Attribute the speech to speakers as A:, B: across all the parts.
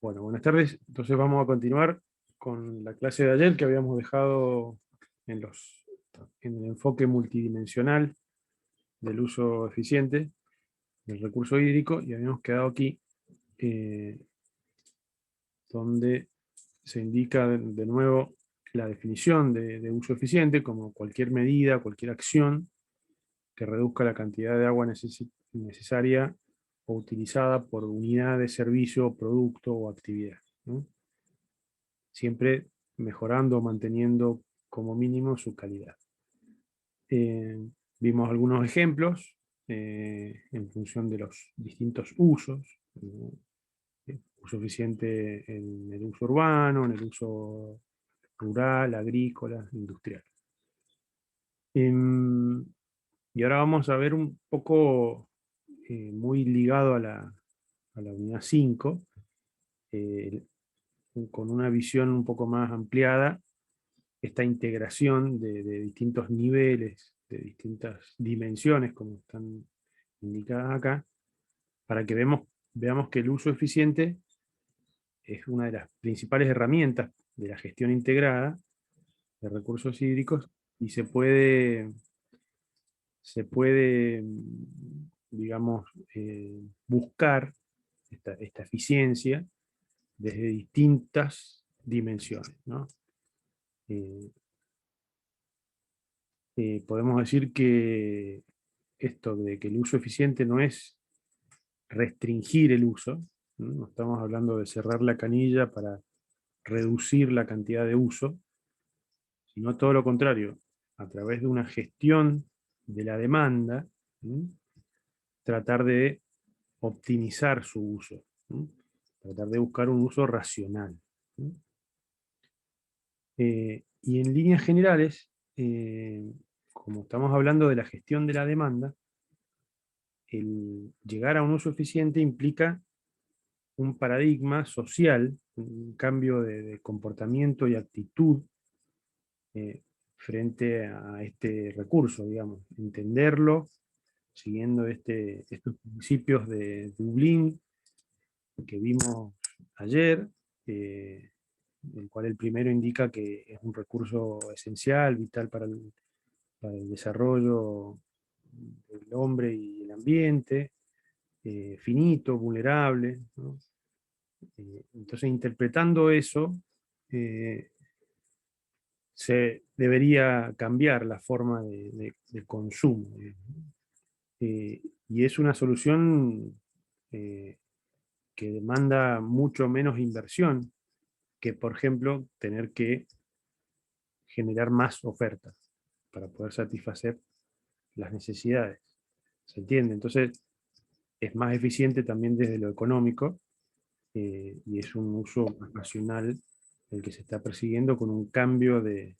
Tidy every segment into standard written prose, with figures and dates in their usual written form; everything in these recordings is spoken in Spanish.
A: Bueno, buenas tardes. Entonces vamos a continuar con la clase de ayer que habíamos dejado en, en el enfoque multidimensional del uso eficiente del recurso hídrico, y habíamos quedado aquí eh, donde se indica de nuevo la definición de uso eficiente como cualquier medida, cualquier acción que reduzca la cantidad de agua necesaria o utilizada por unidad de servicio, producto o actividad, ¿no? Siempre mejorando o manteniendo como mínimo su calidad. Vimos algunos ejemplos en función de los distintos usos. Uso eficiente en el uso urbano, en el uso rural, agrícola, industrial. Y ahora vamos a ver un poco, muy ligado a la unidad 5, eh, con una visión un poco más ampliada, esta integración de distintos niveles, de distintas dimensiones, como están indicadas acá, para que veamos que el uso eficiente es una de las principales herramientas de la gestión integrada de recursos hídricos, y se puede, digamos, buscar esta eficiencia desde distintas dimensiones, ¿no? Eh, Podemos decir que esto de que el uso eficiente no es restringir el uso, ¿no? No estamos hablando de cerrar la canilla para reducir la cantidad de uso, sino todo lo contrario, a través de una gestión de la demanda, ¿no? Tratar de optimizar su uso, ¿no? Tratar de buscar un uso racional, ¿no? Y en líneas generales, como estamos hablando de la gestión de la demanda, el llegar a un uso eficiente implica un paradigma social, un cambio de comportamiento y actitud eh, frente a este recurso, digamos, entenderlo siguiendo estos principios de Dublín que vimos ayer, el cual el primero indica que es un recurso esencial, vital para el desarrollo del hombre y el ambiente, finito, vulnerable, ¿no? Entonces, interpretando eso, eh, se debería cambiar la forma de consumo. Y es una solución que demanda mucho menos inversión que, por ejemplo, tener que generar más ofertas para poder satisfacer las necesidades. ¿Se entiende? Entonces, es más eficiente también desde lo económico, y es un uso más racional el que se está persiguiendo, con un cambio de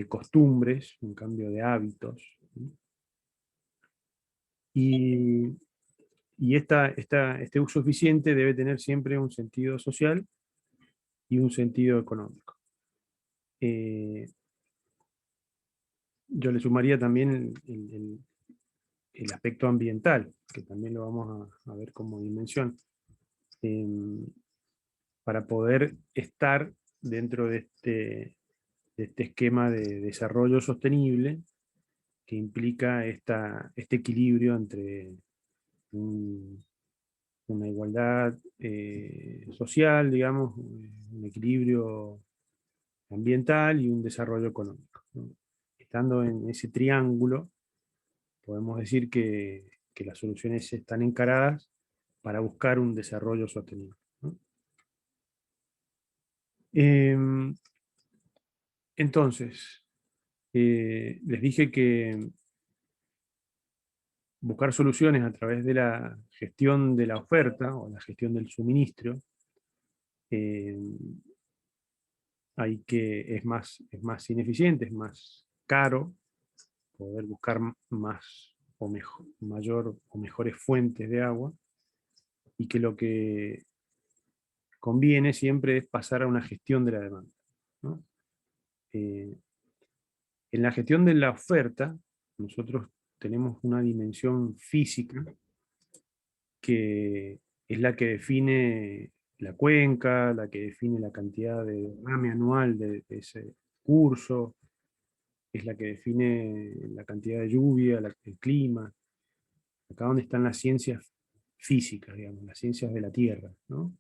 A: costumbres, un cambio de hábitos. Y, este uso eficiente debe tener siempre un sentido social y un sentido económico. Eh, yo le sumaría también el aspecto ambiental, que también lo vamos a ver como dimensión, eh, para poder estar dentro de este esquema de desarrollo sostenible que implica este equilibrio entre una igualdad social, digamos, un equilibrio ambiental y un desarrollo económico, ¿no? Estando en ese triángulo, podemos decir que las soluciones están encaradas para buscar un desarrollo sostenible, ¿no? Entonces, les dije que buscar soluciones a través de la gestión de la oferta o la gestión del suministro, eh, es más ineficiente, es más caro poder buscar más o mayor o mejores fuentes de agua, y que lo que conviene siempre es pasar a una gestión de la demanda, ¿no? Eh, en la gestión de la oferta, nosotros tenemos una dimensión física que es la que define la cuenca, la que define la cantidad de derrame anual de ese curso, es la que define la cantidad de lluvia, el clima, acá donde están las ciencias físicas, digamos, las ciencias de la Tierra, ¿no?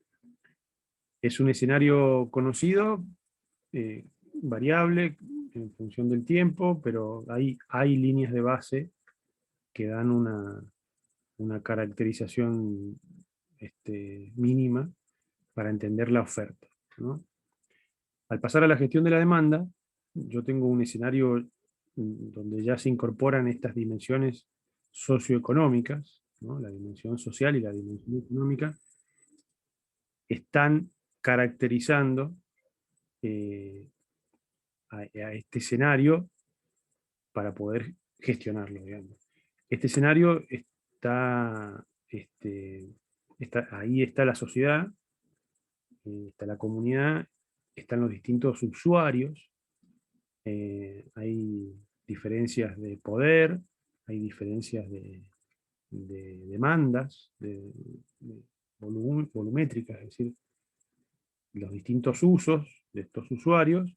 A: Es un escenario conocido, variable en función del tiempo, pero hay líneas de base que dan una caracterización mínima para entender la oferta, ¿no? Al pasar a la gestión de la demanda, yo tengo un escenario donde ya se incorporan estas dimensiones socioeconómicas, ¿no? La dimensión social y la dimensión económica, están caracterizando eh, a este escenario para poder gestionarlo, digamos. Este escenario ahí está la sociedad, está la comunidad, están los distintos usuarios, hay diferencias de poder, hay diferencias de demandas, de volumétricas, es decir, los distintos usos de estos usuarios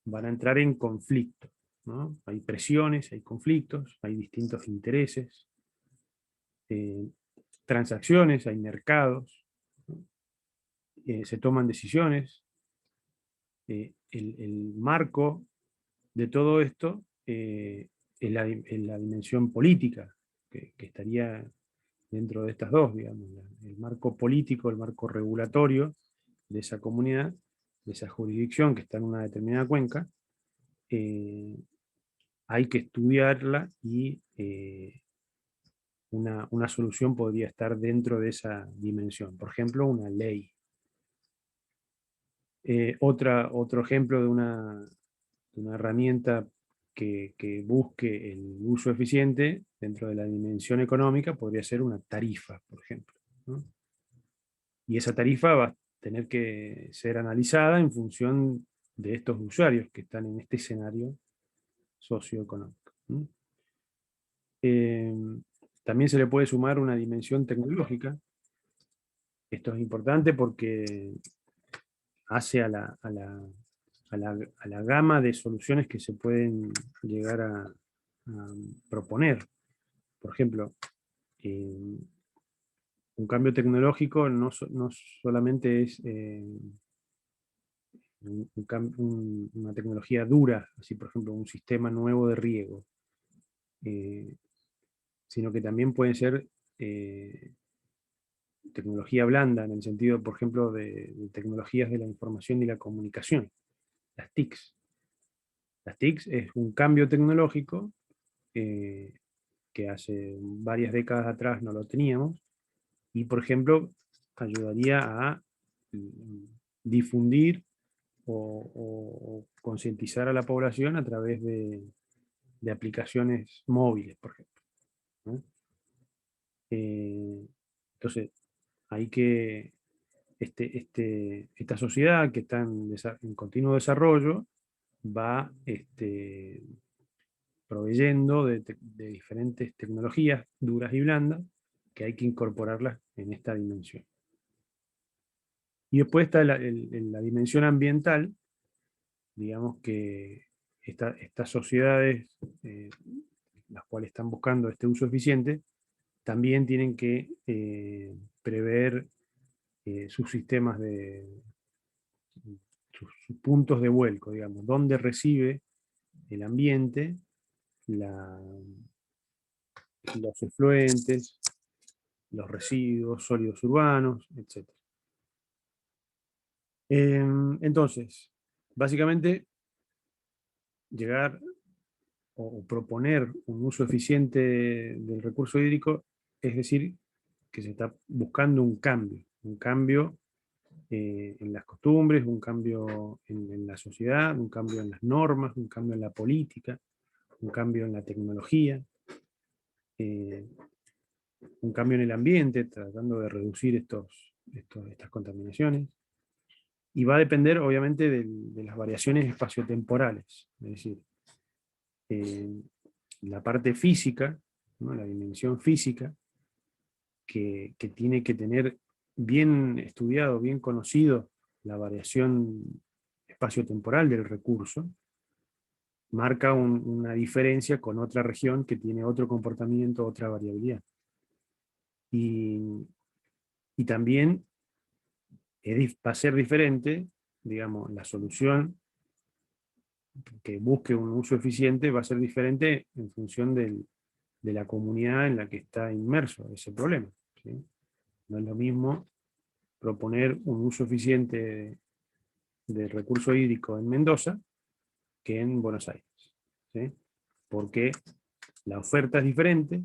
A: van a entrar en conflicto, ¿no? Hay presiones, hay conflictos, hay distintos intereses, eh, transacciones, hay mercados, ¿no? Se toman decisiones. El marco de todo esto es la dimensión política, que estaría dentro de estas dos, digamos, el marco político, el marco regulatorio de esa comunidad, de esa jurisdicción que está en una determinada cuenca. Hay que estudiarla y una solución podría estar dentro de esa dimensión. Por ejemplo, una ley. Otro ejemplo de una herramienta que busque el uso eficiente dentro de la dimensión económica podría ser una tarifa, por ejemplo, ¿no? Y esa tarifa va a tener que ser analizada en función de estos usuarios que están en este escenario socioeconómico, ¿no? Eh, También se le puede sumar una dimensión tecnológica. Esto es importante porque hace a la gama de soluciones que se pueden llegar a proponer. Por ejemplo, eh, un cambio tecnológico no solamente es una tecnología dura, así por ejemplo un sistema nuevo de riego, eh, sino que también puede ser tecnología blanda, en el sentido, por ejemplo, de tecnologías de la información y la comunicación, las TICs. Las TICs es un cambio tecnológico eh, que hace varias décadas atrás no lo teníamos, y por ejemplo ayudaría a difundir o concientizar a la población a través de aplicaciones móviles, por ejemplo, ¿no? Entonces, hay que, esta sociedad que está en continuo desarrollo va proveyendo de diferentes tecnologías duras y blandas que hay que incorporarlas en esta dimensión. Y después está la dimensión ambiental, digamos que estas sociedades, las cuales están buscando este uso eficiente, también tienen que prever sus sistemas sus puntos de vuelco, digamos, donde recibe el ambiente los efluentes, los residuos sólidos urbanos, etc. Entonces, básicamente, llegar o proponer un uso eficiente del recurso hídrico, es decir, que se está buscando un cambio en las costumbres, un cambio en la sociedad, un cambio en las normas, un cambio en la política, un cambio en la tecnología, eh, un cambio en el ambiente, tratando de reducir estas contaminaciones. Y va a depender, obviamente, de las variaciones espaciotemporales, es decir, eh, la parte física, ¿no? La dimensión física, que tiene que tener bien estudiado, bien conocido la variación espaciotemporal del recurso, marca una diferencia con otra región que tiene otro comportamiento, otra variabilidad. Y, y también va a ser diferente, digamos, la solución que busque un uso eficiente va a ser diferente en función de la comunidad en la que está inmerso ese problema, ¿sí? No es lo mismo proponer un uso eficiente del recurso hídrico en Mendoza que en Buenos Aires, ¿sí? Porque la oferta es diferente,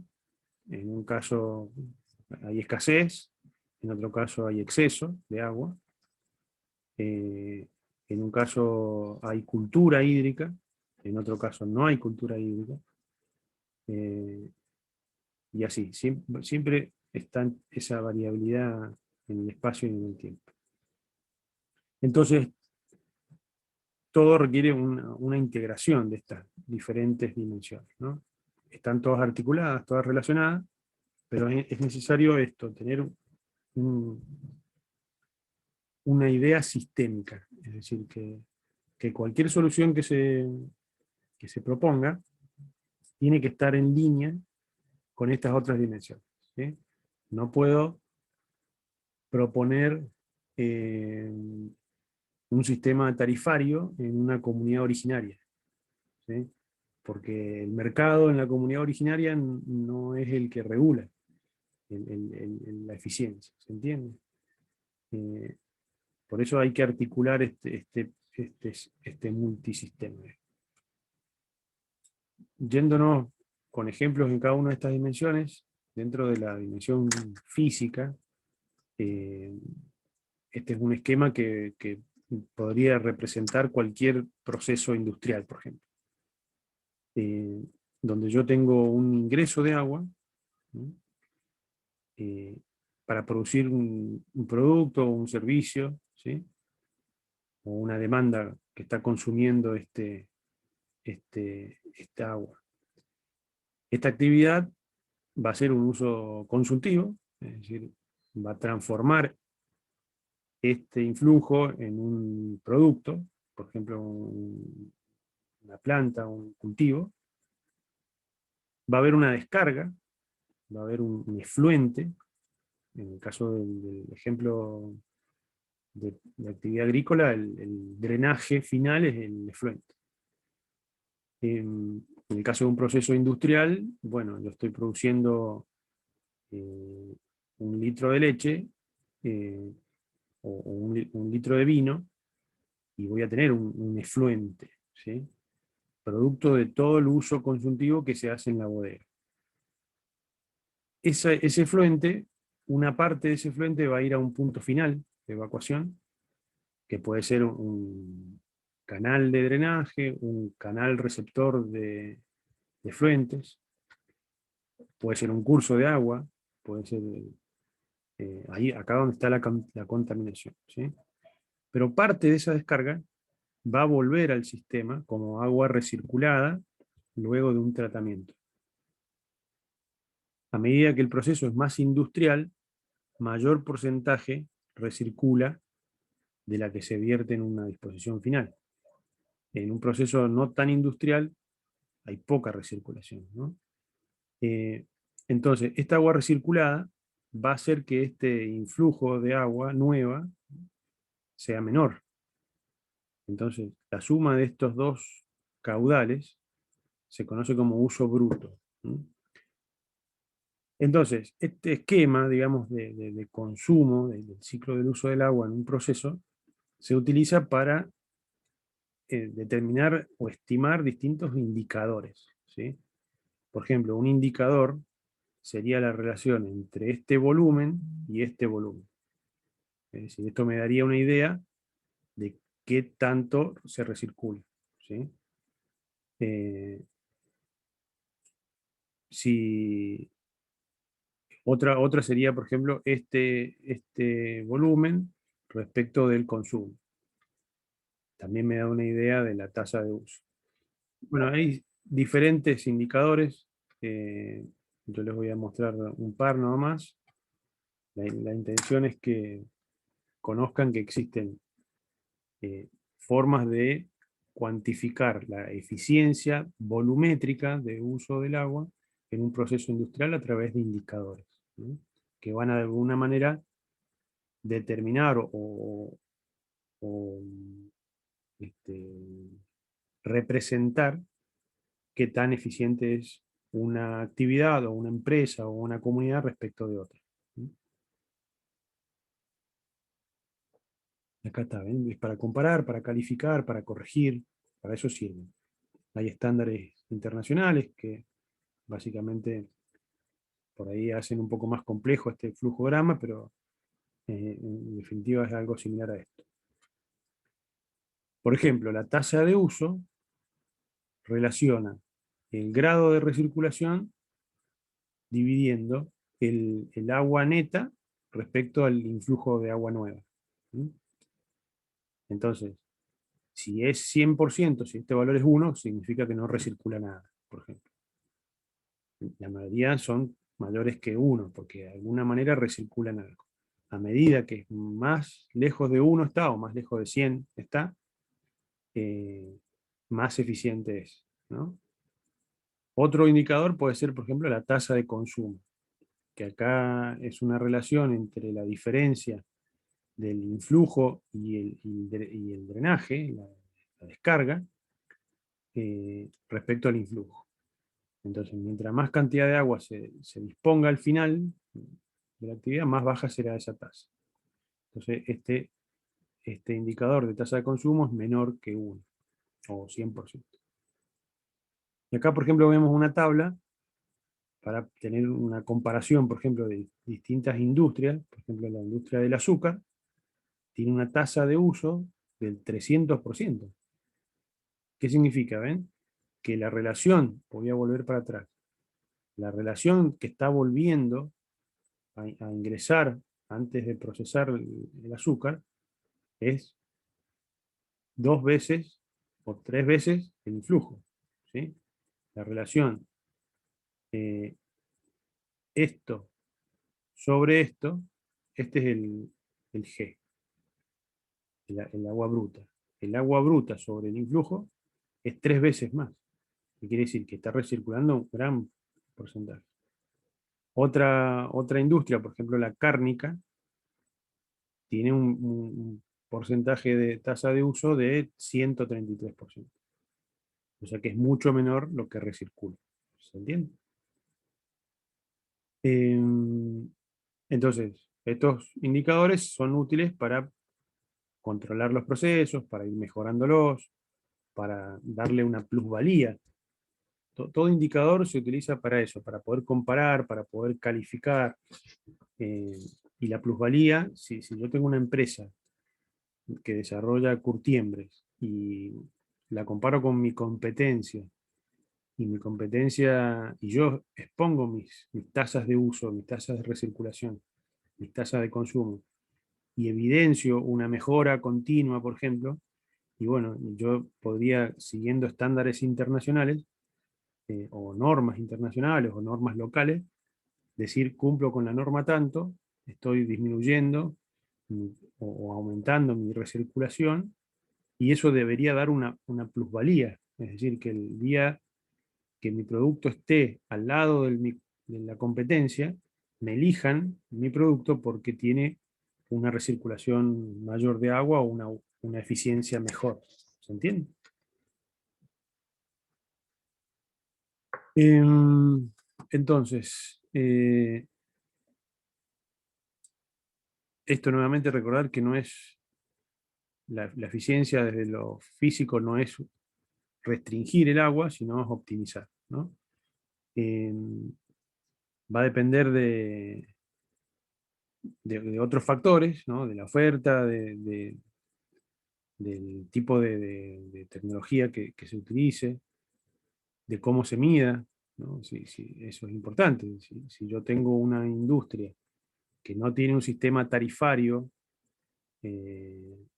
A: en un caso hay escasez, en otro caso hay exceso de agua, en un caso hay cultura hídrica, en otro caso no hay cultura hídrica, eh, y así, siempre está esa variabilidad en el espacio y en el tiempo. Entonces, todo requiere una integración de estas diferentes dimensiones, ¿no? Están todas articuladas, todas relacionadas, pero es necesario esto, tener una idea sistémica, es decir, que cualquier solución que se proponga tiene que estar en línea con estas otras dimensiones, ¿sí? No puedo proponer eh, un sistema tarifario en una comunidad originaria, ¿sí? Porque el mercado en la comunidad originaria no es el que regula la eficiencia, ¿se entiende? Eh, por eso hay que articular este multisistema. Yéndonos con ejemplos en cada una de estas dimensiones, dentro de la dimensión física, eh, este es un esquema que podría representar cualquier proceso industrial, por ejemplo. Eh, donde yo tengo un ingreso de agua, ¿no? eh, para producir un producto o un servicio, ¿sí? O una demanda que está consumiendo esta agua. Esta actividad va a ser un uso consultivo, es decir, va a transformar este influjo en un producto, por ejemplo, una planta, un cultivo. Va a haber una descarga, va a haber un efluente, en el caso del ejemplo de actividad agrícola, el drenaje final es el efluente. En el caso de un proceso industrial, bueno, yo estoy produciendo 1 litro de leche eh, o 1 litro de vino y voy a tener un efluente, ¿sí? Producto de todo el uso consultivo que se hace en la bodega. Ese efluente, una parte de ese efluente va a ir a un punto final de evacuación, que puede ser un canal de drenaje, un canal receptor de efluentes, puede ser un curso de agua, puede ser ahí, acá donde está la contaminación, ¿sí? Pero parte de esa descarga va a volver al sistema como agua recirculada luego de un tratamiento. A medida que el proceso es más industrial, mayor porcentaje recircula de la que se vierte en una disposición final. En un proceso no tan industrial hay poca recirculación, ¿no? Entonces, esta agua recirculada va a hacer que este influjo de agua nueva sea menor. Entonces, la suma de estos dos caudales se conoce como uso bruto, ¿no? Entonces, este esquema, digamos, de consumo, del ciclo del uso del agua en un proceso, se utiliza para determinar o estimar distintos indicadores, ¿sí? Por ejemplo, un indicador sería la relación entre este volumen y este volumen. Es decir, esto me daría una idea de qué tanto se recircula, ¿sí? Eh, si otra sería, por ejemplo, este volumen respecto del consumo. También me da una idea de la tasa de uso. Bueno, hay diferentes indicadores. Yo les voy a mostrar un par nomás. La intención es que conozcan que existen formas de cuantificar la eficiencia volumétrica de uso del agua en un proceso industrial a través de indicadores, ¿no? Que van a de alguna manera determinar o, este, representar qué tan eficiente es una actividad o una empresa o una comunidad respecto de otra. Acá está, ¿ven? Es para comparar, para calificar, para corregir, para eso sirven. Hay estándares internacionales que básicamente por ahí hacen un poco más complejo este flujograma, pero en definitiva es algo similar a esto. Por ejemplo, la tasa de uso relaciona el grado de recirculación dividiendo el agua neta respecto al influjo de agua nueva. ¿Sí? Entonces, si es 100%, si este valor es 1, significa que no recircula nada, por ejemplo. La mayoría son mayores que 1, porque de alguna manera recirculan algo. A medida que más lejos de 1 está, o más lejos de 100 está, eh, más eficiente es, ¿no? Otro indicador puede ser, por ejemplo, la tasa de consumo, que acá es una relación entre la diferencia del influjo y el drenaje, la descarga, respecto al influjo. Entonces, mientras más cantidad de agua se disponga al final de la actividad, más baja será esa tasa. Entonces, este indicador de tasa de consumo es menor que 1, o 100%. Y acá, por ejemplo, vemos una tabla para tener una comparación, por ejemplo, de distintas industrias. Por ejemplo, la industria del azúcar tiene una tasa de uso del 300%. ¿Qué significa? ¿Ven? Que la relación, voy a volver para atrás, la relación que está volviendo a ingresar antes de procesar el azúcar es 2 veces o 3 veces el influjo. ¿Sí? La relación eh, esto sobre esto, este es el G, el agua bruta. El agua bruta sobre el influjo es 3 veces más. ¿Qué quiere decir? Que está recirculando un gran porcentaje. Otra industria, por ejemplo la cárnica, tiene un porcentaje de tasa de uso de 133%. O sea que es mucho menor lo que recircula. ¿Se entiende? Entonces, estos indicadores son útiles para controlar los procesos, para ir mejorándolos, para darle una plusvalía. Todo indicador se utiliza para eso, para poder comparar, para poder calificar. Y la plusvalía, si yo tengo una empresa que desarrolla curtiembres y la comparo con mi competencia, y yo expongo mis tasas de uso, mis tasas de recirculación, mis tasas de consumo, y evidencio una mejora continua, por ejemplo, y bueno, yo podría, siguiendo estándares internacionales, o normas internacionales o normas locales, decir cumplo con la norma tanto, estoy disminuyendo o aumentando mi recirculación, y eso debería dar una plusvalía, es decir, que el día que mi producto esté al lado de la competencia, me elijan mi producto porque tiene una recirculación mayor de agua o una eficiencia mejor. ¿Se entiende? Entonces, esto nuevamente recordar que no es la eficiencia desde lo físico, no es restringir el agua, sino es optimizar, ¿no? Eh, Va a depender de otros factores, ¿no? De la oferta, del tipo de tecnología que se utilice, de cómo se mida, ¿no? Eso es importante. Si yo tengo una industria que no tiene un sistema tarifario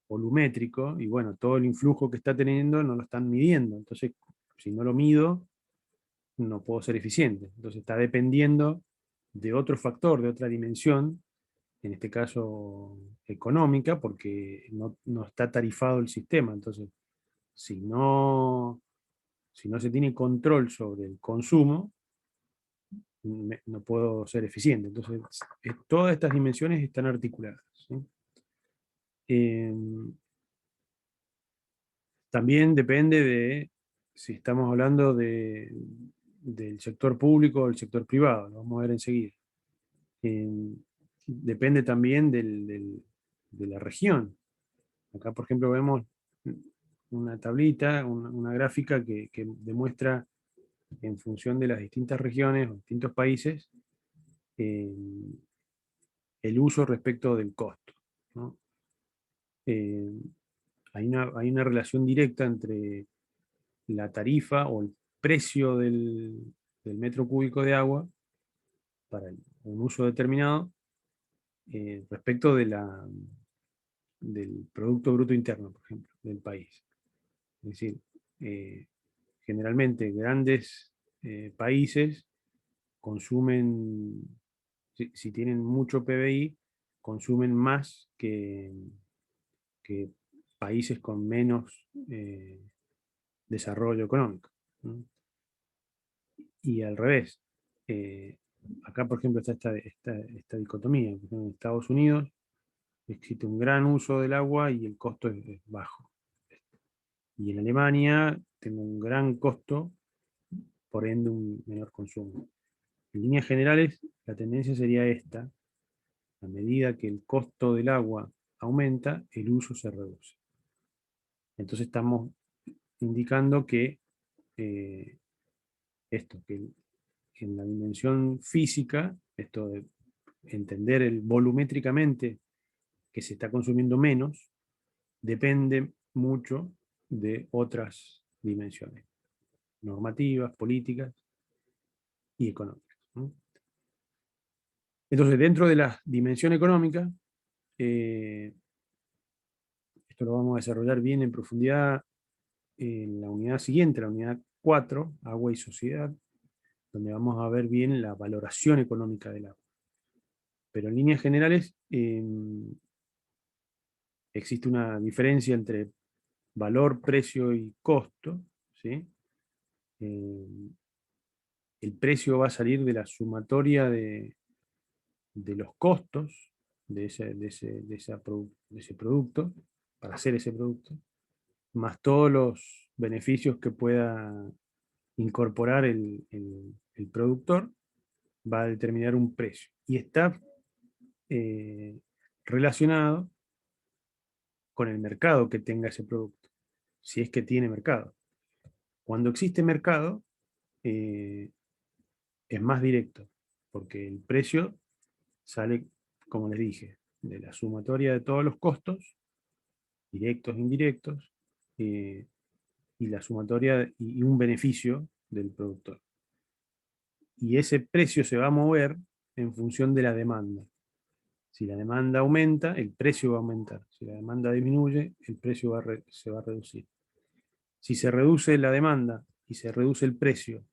A: volumétrico, y bueno, todo el influjo que está teniendo no lo están midiendo. Entonces, si no lo mido, no puedo ser eficiente. Entonces está dependiendo de otro factor, de otra dimensión, en este caso económica, porque no está tarifado el sistema. Entonces, si no, si no se tiene control sobre el consumo, no puedo ser eficiente. Entonces, todas estas dimensiones están articuladas, ¿sí? Eh, También depende de si estamos hablando del sector público o del sector privado, lo vamos a ver enseguida. Eh, Depende también de la región. Acá, por ejemplo, vemos una tablita, una gráfica que demuestra en función de las distintas regiones o distintos países eh, el uso respecto del costo, ¿no? Eh, hay una relación directa entre la tarifa o el precio del metro cúbico de agua para un uso determinado respecto del Producto Bruto Interno, por ejemplo, del país. Es decir, eh, generalmente grandes países consumen, si tienen mucho PBI, consumen más que países con menos desarrollo económico, ¿no? Y al revés. eh, Acá, por ejemplo, está esta dicotomía. Por ejemplo, en Estados Unidos existe un gran uso del agua y el costo es bajo. Y en Alemania tengo un gran costo, por ende un menor consumo. En líneas generales, la tendencia sería esta: a medida que el costo del agua aumenta, el uso se reduce. Entonces estamos indicando que eh, que en la dimensión física, esto de entender volumétricamente que se está consumiendo menos, depende mucho de otras dimensiones, normativas, políticas y económicas, ¿no? Entonces, dentro de la dimensión económica, eh, esto lo vamos a desarrollar bien en profundidad en la unidad siguiente, la unidad 4, agua y sociedad, donde vamos a ver bien la valoración económica del agua. Pero en líneas generales, existe una diferencia entre valor, precio y costo, ¿sí? Eh, el precio va a salir de la sumatoria de los costos de ese producto, para hacer ese producto, más todos los beneficios que pueda incorporar el productor, va a determinar un precio. Y está eh, relacionado con el mercado que tenga ese producto, si es que tiene mercado. Cuando existe mercado, eh, es más directo, porque el precio sale, como les dije, de la sumatoria de todos los costos, directos e indirectos, y la sumatoria y un beneficio del productor. Y ese precio se va a mover en función de la demanda. Si la demanda aumenta, el precio va a aumentar. Si la demanda disminuye, el precio se va a reducir. Si se reduce la demanda y se reduce el precio,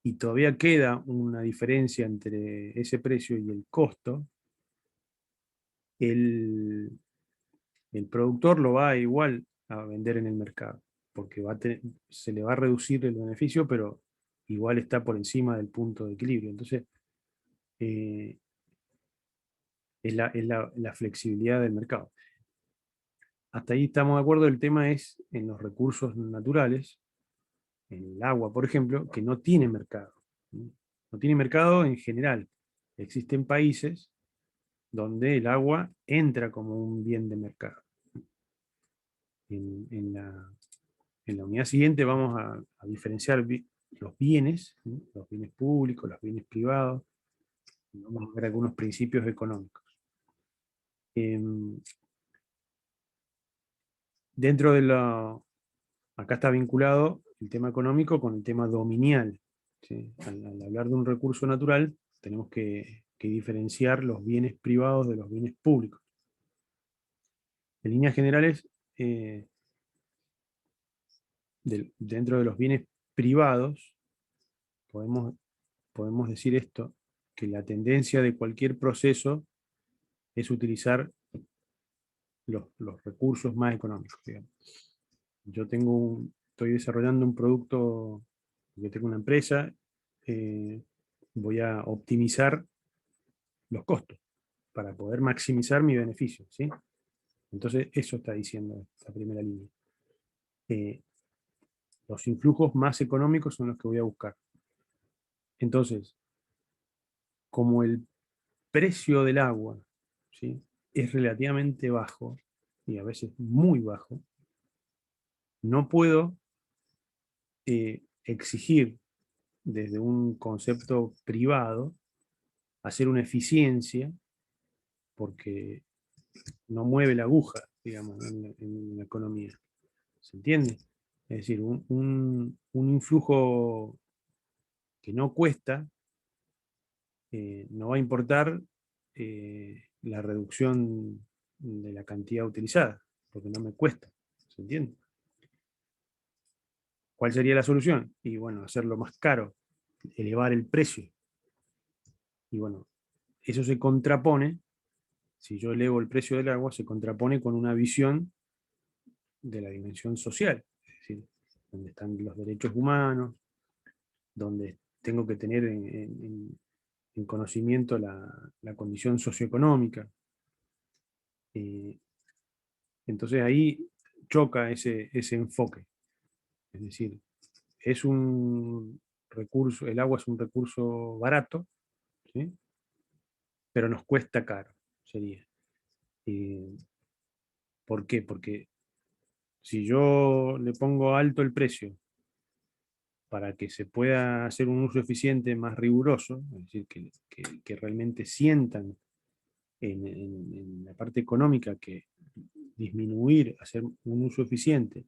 A: y todavía queda una diferencia entre ese precio y el costo, el, el productor lo va igual a vender en el mercado, porque se le va a reducir el beneficio, pero igual está por encima del punto de equilibrio. Entonces, eh, la flexibilidad del mercado. Hasta ahí estamos de acuerdo. El tema es en los recursos naturales, en el agua, por ejemplo, que no tiene mercado. No tiene mercado en general. Existen países donde el agua entra como un bien de mercado. En, en la, en la unidad siguiente vamos a diferenciar los bienes, ¿sí? Los bienes públicos, los bienes privados. Vamos a ver algunos principios económicos. Dentro de acá está vinculado el tema económico con el tema dominial, ¿sí? Al hablar de un recurso natural, tenemos que diferenciar los bienes privados de los bienes públicos. En líneas generales, eh, dentro de los bienes privados, podemos decir esto, que la tendencia de cualquier proceso es utilizar los recursos más económicos, digamos. Yo estoy desarrollando un producto, yo tengo una empresa, voy a optimizar los costos para poder maximizar mi beneficio, ¿sí? Entonces, eso está diciendo esta primera línea. Los influjos más económicos son los que voy a buscar. Entonces, como el precio del agua, ¿sí?, es relativamente bajo, y a veces muy bajo, no puedo exigir desde un concepto privado hacer una eficiencia, porque no mueve la aguja, digamos, en la economía. ¿Se entiende? Es decir, un influjo que no cuesta, no va a importar la reducción de la cantidad utilizada, porque no me cuesta. ¿Se entiende? ¿Cuál sería la solución? Y bueno, hacerlo más caro, elevar el precio. Y bueno, eso se contrapone, si yo elevo el precio del agua, se contrapone con una visión de la dimensión social, es decir, donde están los derechos humanos, donde tengo que tener en conocimiento la condición socioeconómica. Eh, entonces ahí choca ese enfoque. Es decir, es un recurso, el agua es un recurso barato, ¿sí?, pero nos cuesta caro, sería. Eh, ¿Por qué? Porque si yo le pongo alto el precio para que se pueda hacer un uso eficiente más riguroso, es decir, que realmente sientan en la parte económica que disminuir, hacer un uso eficiente,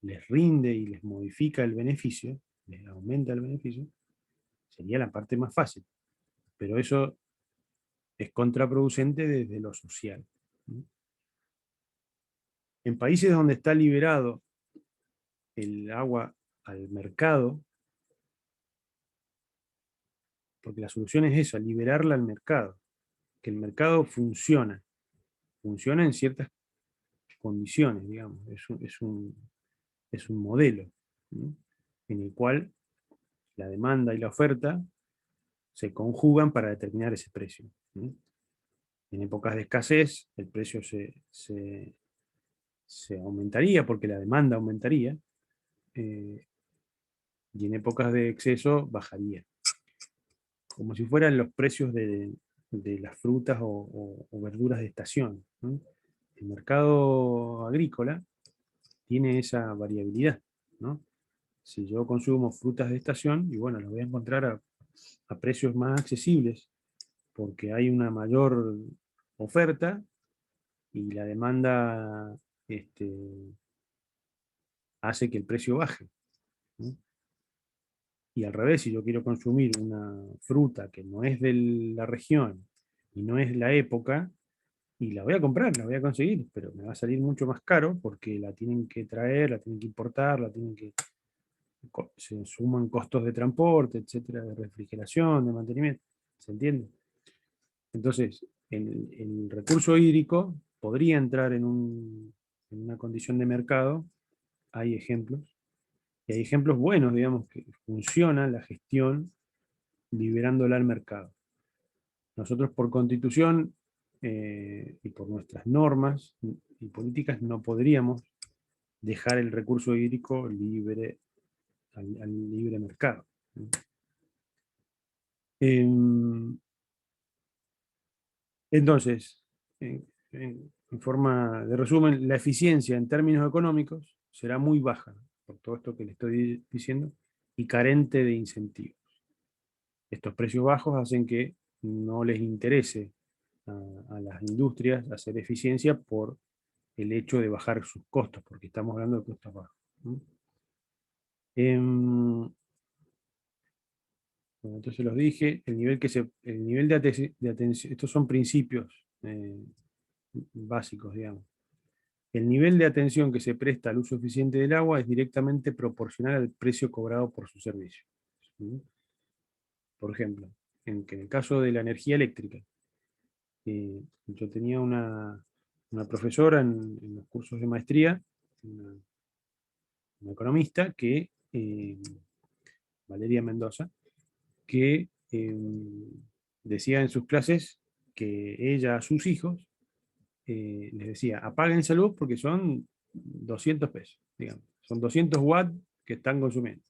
A: les rinde y les modifica el beneficio, les aumenta el beneficio, sería la parte más fácil. Pero eso es contraproducente desde lo social. En países donde está liberado el agua al mercado, porque la solución es esa, liberarla al mercado, que el mercado funciona en ciertas condiciones, digamos, es un modelo, ¿no?, en el cual la demanda y la oferta se conjugan para determinar ese precio, ¿no? En épocas de escasez, el precio se aumentaría porque la demanda aumentaría, y en épocas de exceso bajaría. Como si fueran los precios de las frutas o verduras de estación, ¿no? El mercado agrícola tiene esa variabilidad, ¿no? Si yo consumo frutas de estación, y bueno, las voy a encontrar a precios más accesibles, porque hay una mayor oferta y la demanda hace que el precio baje, ¿no? Y al revés, si yo quiero consumir una fruta que no es de la región y no es la época, y la voy a comprar, la voy a conseguir, pero me va a salir mucho más caro porque la tienen que traer, la tienen que importar, se suman costos de transporte, etcétera, de refrigeración, de mantenimiento. ¿Se entiende? Entonces, el recurso hídrico podría entrar en una condición de mercado. Hay ejemplos, y hay ejemplos buenos, digamos, que funciona la gestión liberándola al mercado. Nosotros por constitución y por nuestras normas y políticas no podríamos dejar el recurso hídrico libre al libre mercado. Entonces, en forma de resumen, la eficiencia en términos económicos será muy baja, por todo esto que le estoy diciendo, y carente de incentivos. Estos precios bajos hacen que no les interese a las industrias hacer eficiencia por el hecho de bajar sus costos, porque estamos hablando de costos bajos, ¿no? Bueno, entonces los dije, el nivel de atención, estos son principios básicos, digamos. El nivel de atención que se presta al uso eficiente del agua es directamente proporcional al precio cobrado por su servicio. ¿Sí? Por ejemplo, en el caso de la energía eléctrica, Yo tenía una profesora en los cursos de maestría, una economista, Valeria Mendoza, que decía en sus clases que ella a sus hijos les decía, apaguen salud porque son 200 pesos, digamos. Son 200 watts que están consumiendo.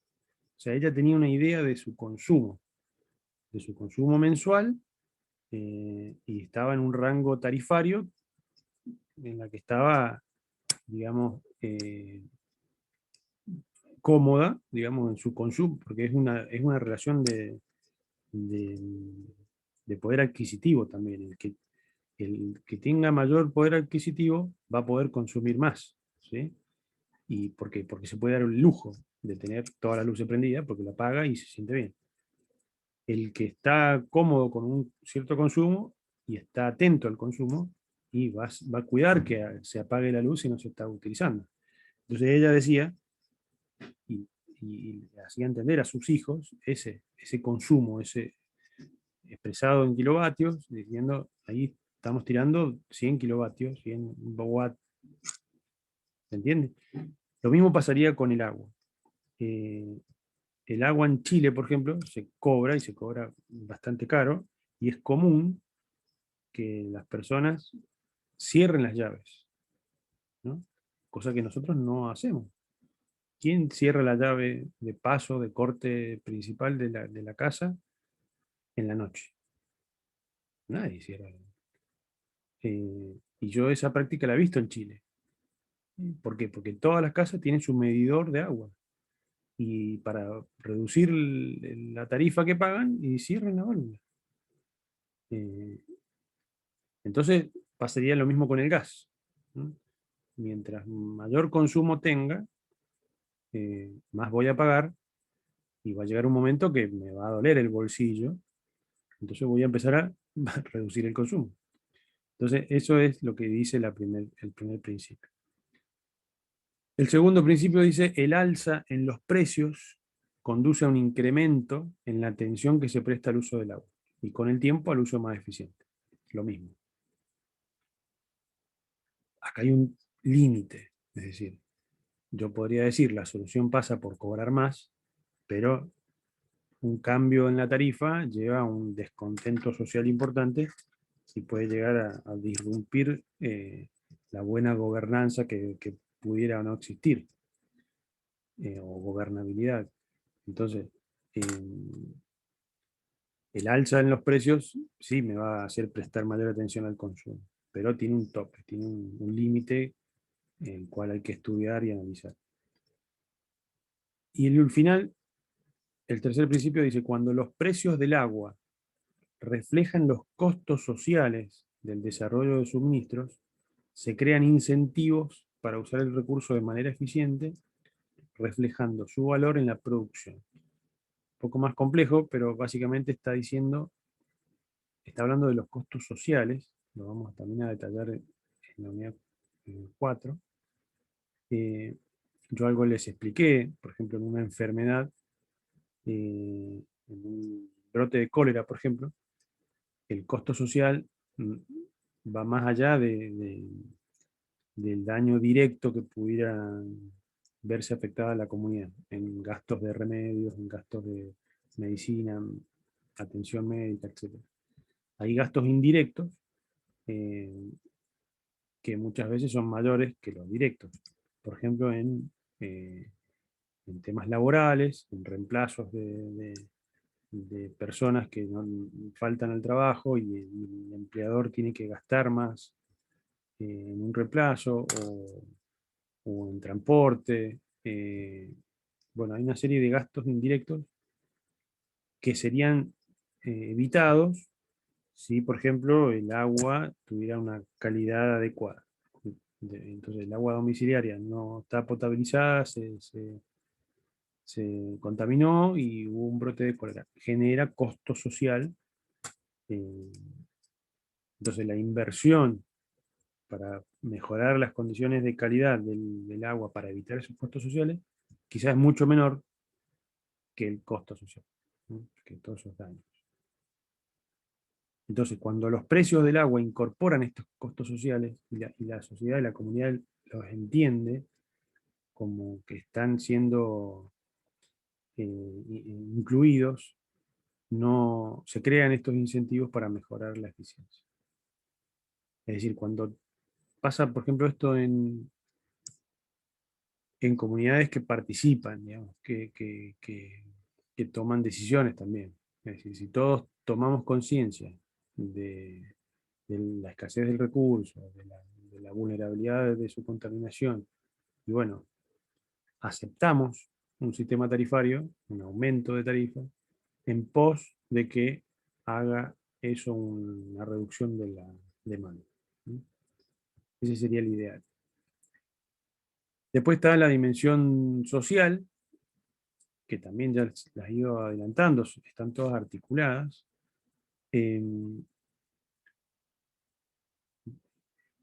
A: O sea, ella tenía una idea de su consumo mensual, y estaba en un rango tarifario en la que estaba, digamos, cómoda, digamos, en su consumo, porque es una relación de, de poder adquisitivo también. El que tenga mayor poder adquisitivo va a poder consumir más, ¿sí? ¿Y por qué? Porque se puede dar el lujo de tener toda la luz prendida, porque la paga y se siente bien. El que está cómodo con un cierto consumo y está atento al consumo, y va a cuidar que se apague la luz si no se está utilizando. Entonces ella decía, y, y hacía entender a sus hijos ese consumo, ese expresado en kilovatios, diciendo, ahí estamos tirando 100 kilovatios, 100 watts, ¿se entiende? Lo mismo pasaría con el agua. Eh, el agua en Chile, por ejemplo, se cobra y se cobra bastante caro, y es común que las personas cierren las llaves, ¿no? Cosa que nosotros no hacemos. ¿Quién cierra la llave de paso, de corte principal de la casa en la noche? Nadie cierra. Y yo esa práctica la he visto en Chile. ¿Por qué? Porque todas las casas tienen su medidor de agua. Y para reducir la tarifa que pagan, y cierran la válvula. Eh, entonces pasaría lo mismo con el gas, ¿no? Mientras mayor consumo tenga, más voy a pagar, y va a llegar un momento que me va a doler el bolsillo, entonces voy a empezar a reducir el consumo. Entonces eso es lo que dice el primer principio. El segundo principio dice, el alza en los precios conduce a un incremento en la atención que se presta al uso del agua, y con el tiempo al uso más eficiente. Lo mismo. Acá hay un límite, es decir, yo podría decir, la solución pasa por cobrar más, pero un cambio en la tarifa lleva a un descontento social importante y puede llegar a disrumpir la buena gobernanza que pudiera o no existir, o gobernabilidad. Entonces, eh, el alza en los precios sí me va a hacer prestar mayor atención al consumo, pero tiene un tope, tiene un límite, el cual hay que estudiar y analizar. Y el final, el tercer principio dice, cuando los precios del agua reflejan los costos sociales del desarrollo de suministros, se crean incentivos para usar el recurso de manera eficiente, reflejando su valor en la producción. Un poco más complejo, pero básicamente está diciendo, está hablando de los costos sociales, lo vamos también a detallar en la unidad 4. Yo algo les expliqué, por ejemplo, en una enfermedad, en un brote de cólera, por ejemplo, el costo social va más allá del daño directo que pudiera verse afectada la comunidad, en gastos de remedios, en gastos de medicina, atención médica, etc. Hay gastos indirectos, eh, que muchas veces son mayores que los directos. Por ejemplo, en temas laborales, en reemplazos de personas que no, faltan al trabajo, y el empleador tiene que gastar más en un reemplazo, o en transporte. Bueno, hay una serie de gastos indirectos que serían evitados si, por ejemplo, el agua tuviera una calidad adecuada. Entonces, el agua domiciliaria no está potabilizada, se contaminó y hubo un brote de cólera. Genera costo social. eh, entonces, la inversión para mejorar las condiciones de calidad del agua para evitar esos costos sociales, quizás es mucho menor que el costo social, ¿no? Que todos esos daños. Entonces, cuando los precios del agua incorporan estos costos sociales y la sociedad y la comunidad los entiende como que están siendo incluidos, no se crean estos incentivos para mejorar la eficiencia. Es decir, cuando pasa, por ejemplo, esto en comunidades que participan, digamos, que toman decisiones también. Es decir, si todos tomamos conciencia de la escasez del recurso, de la vulnerabilidad de su contaminación, y bueno, aceptamos un sistema tarifario, un aumento de tarifa, en pos de que haga eso una reducción de la demanda. ¿Sí? Ese sería el ideal. Después está la dimensión social, que también ya las he ido adelantando, están todas articuladas. Eh,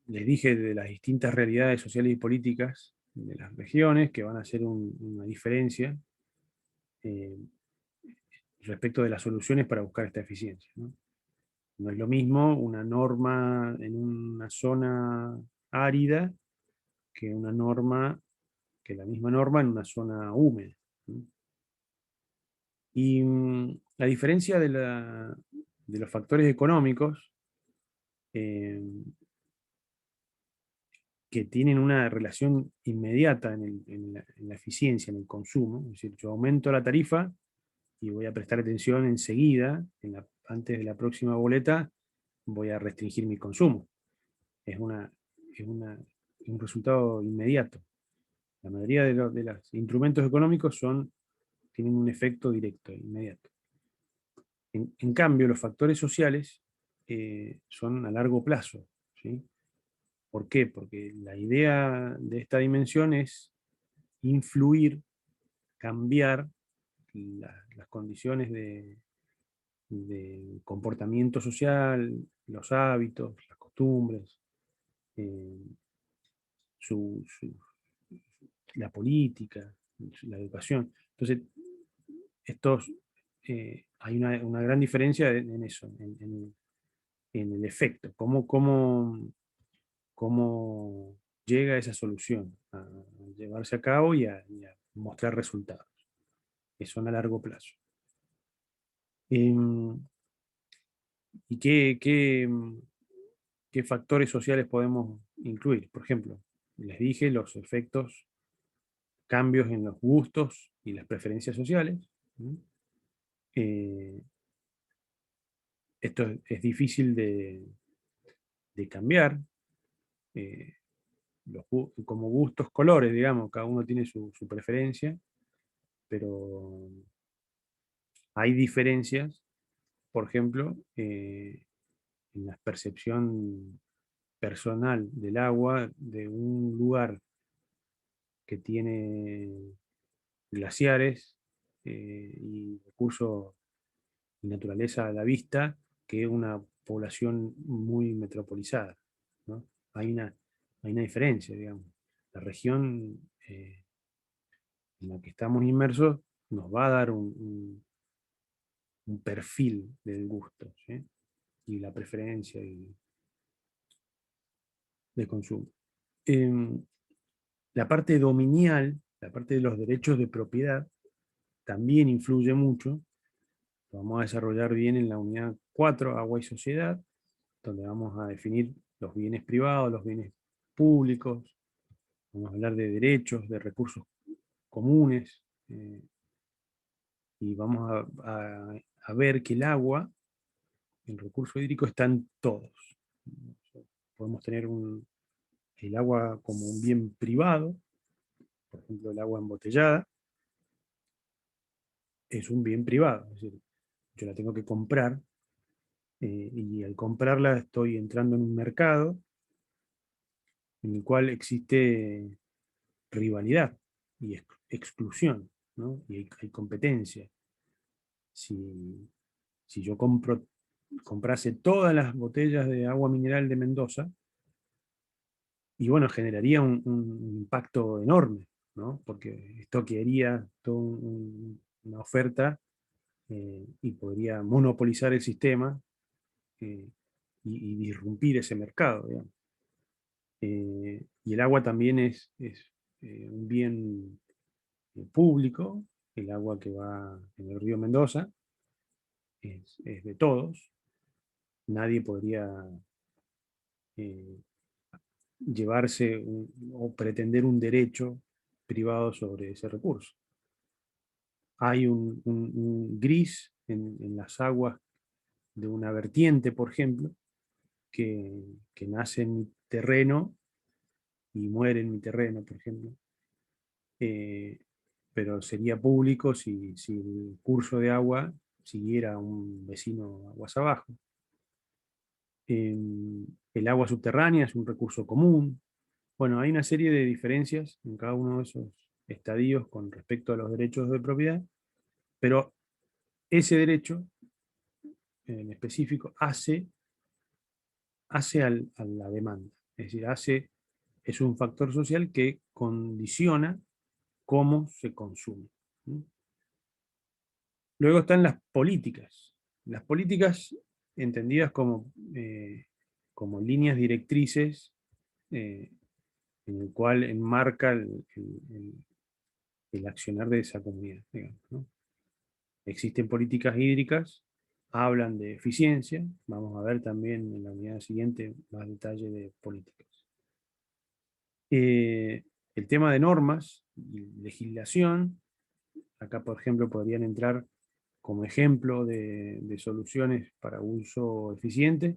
A: Les dije de las distintas realidades sociales y políticas de las regiones que van a hacer una diferencia eh, respecto de las soluciones para buscar esta eficiencia. ¿No? No es lo mismo una norma en una zona árida que una norma, que la misma norma en una zona húmeda. ¿No? Y la diferencia de los factores económicos eh, que tienen una relación inmediata en la eficiencia, en el consumo. Es decir, yo aumento la tarifa y voy a prestar atención enseguida, antes de la próxima boleta, voy a restringir mi consumo. Es, es un resultado inmediato. La mayoría de los instrumentos económicos tienen un efecto directo, inmediato. En cambio, los factores sociales son a largo plazo. ¿Sí? ¿Por qué? Porque la idea de esta dimensión es influir, cambiar las condiciones de comportamiento social, los hábitos, las costumbres, eh, la política, la educación. Entonces, hay una gran diferencia en eso, en el efecto, cómo llega esa solución a llevarse a cabo y a mostrar resultados, que son a largo plazo. ¿Y qué factores sociales podemos incluir? Por ejemplo, les dije los efectos, cambios en los gustos y las preferencias sociales. ¿No? Eh, Esto es difícil de cambiar, eh, como gustos, colores, digamos, cada uno tiene su preferencia, pero hay diferencias, por ejemplo, en la percepción personal del agua de un lugar que tiene glaciares y recursos y naturaleza a la vista, que una población muy metropolizada. ¿No? Hay una, hay una diferencia, digamos. La región en la que estamos inmersos nos va a dar un perfil del gusto, ¿sí? Y la preferencia de consumo. La parte dominial, la parte de los derechos de propiedad, también influye mucho. Lo vamos a desarrollar bien en la unidad 4, Agua y Sociedad, donde vamos a definir los bienes privados, los bienes públicos, vamos a hablar de derechos, de recursos comunes, y vamos a ver que el agua, el recurso hídrico, están todos. Podemos tener el agua como un bien privado, por ejemplo, el agua embotellada es un bien privado, es decir, yo la tengo que comprar y al comprarla estoy entrando en un mercado en el cual existe rivalidad y exclusión, ¿no? Y hay competencia. Si, si yo comprase todas las botellas de agua mineral de Mendoza, y bueno, generaría un impacto enorme, ¿no? Porque esto quedaría toda una oferta y podría monopolizar el sistema y disrumpir ese mercado, digamos. Y el agua también es un bien público. El agua que va en el río Mendoza es de todos. Nadie podría eh, llevarse o pretender un derecho privado sobre ese recurso. Hay un gris en las aguas de una vertiente, por ejemplo, que nace en mi terreno y muere en mi terreno, por ejemplo. Eh, pero sería público si el curso de agua siguiera un vecino aguas abajo. El agua subterránea es un recurso común. Bueno, hay una serie de diferencias en cada uno de esos estadios con respecto a los derechos de propiedad, pero ese derecho en específico hace a la demanda. Es decir, es un factor social que condiciona cómo se consume. Luego están las políticas. Las políticas entendidas como líneas directrices eh, en el cual enmarca el accionar de esa comunidad, digamos, ¿no? Existen políticas hídricas, hablan de eficiencia. Vamos a ver también en la unidad siguiente más detalle de políticas. Eh, el tema de normas y legislación, acá por ejemplo podrían entrar como ejemplo de soluciones para uso eficiente,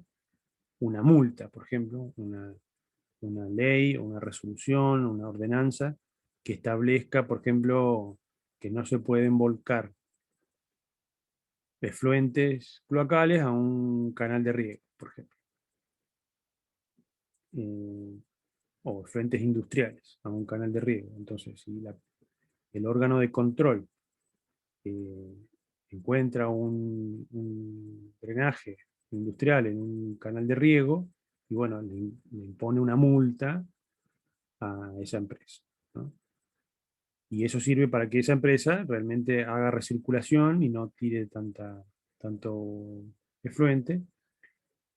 A: una multa, por ejemplo, una ley, una resolución, una ordenanza que establezca, por ejemplo, que no se pueden volcar efluentes cloacales a un canal de riego, por ejemplo, eh, o efluentes industriales a un canal de riego. Entonces, si el órgano de control eh, encuentra un drenaje industrial en un canal de riego, y bueno, le impone una multa a esa empresa, ¿no? Y eso sirve para que esa empresa realmente haga recirculación y no tire tanto efluente,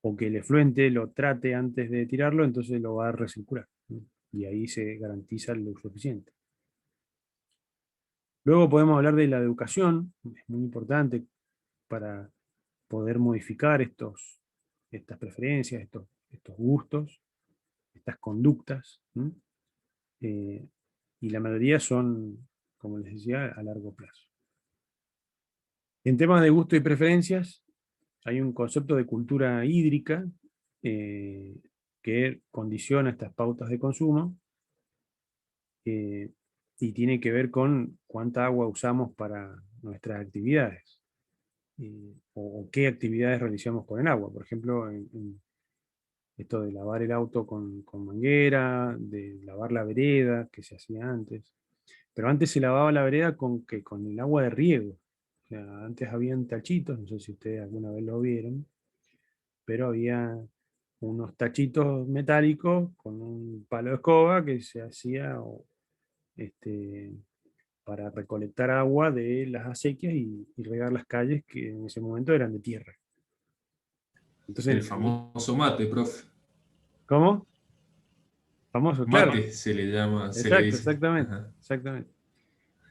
A: o que el efluente lo trate antes de tirarlo, entonces lo va a recircular, ¿no? Y ahí se garantiza el uso eficiente. Luego podemos hablar de la educación, es muy importante para poder modificar estas preferencias, estos gustos, estas conductas, ¿no? Eh, y la mayoría son, como les decía, a largo plazo. En temas de gusto y preferencias, hay un concepto de cultura hídrica eh, que condiciona estas pautas de consumo eh, y tiene que ver con cuánta agua usamos para nuestras actividades o qué actividades realizamos con el agua. Por ejemplo, en esto de lavar el auto con manguera, de lavar la vereda, que se hacía antes. Pero antes se lavaba la vereda con el agua de riego. O sea, antes habían tachitos, no sé si ustedes alguna vez lo vieron, pero había unos tachitos metálicos con un palo de escoba que se hacía este, para recolectar agua de las acequias y regar las calles que en ese momento eran de tierra.
B: El
A: Entonces,
B: famoso mate, profe.
A: ¿cómo? Famoso, claro.
B: Mate se le llama, se le
A: Exacto,
B: dice.
A: exactamente,
B: Ajá.
A: exactamente.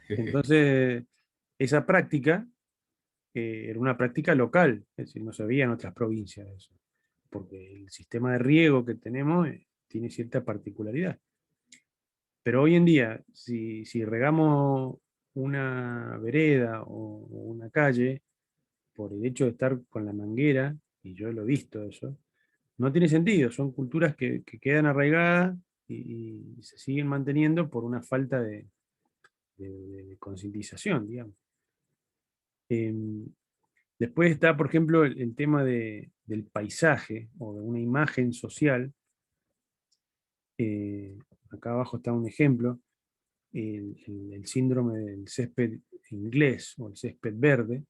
B: Jeje.
A: Entonces, esa práctica era una práctica local, es decir, no se veía en otras provincias eso, porque el sistema de riego que tenemos tiene cierta particularidad. Pero hoy en día, si regamos una vereda o una calle, por el hecho de estar con la manguera, y yo lo he visto eso, no tiene sentido, son culturas que quedan arraigadas y se siguen manteniendo por una falta de concientización, digamos. Em, Después está, por ejemplo, el tema del paisaje o de una imagen social. Eh, Acá abajo está un ejemplo, el síndrome del césped inglés o el césped verde.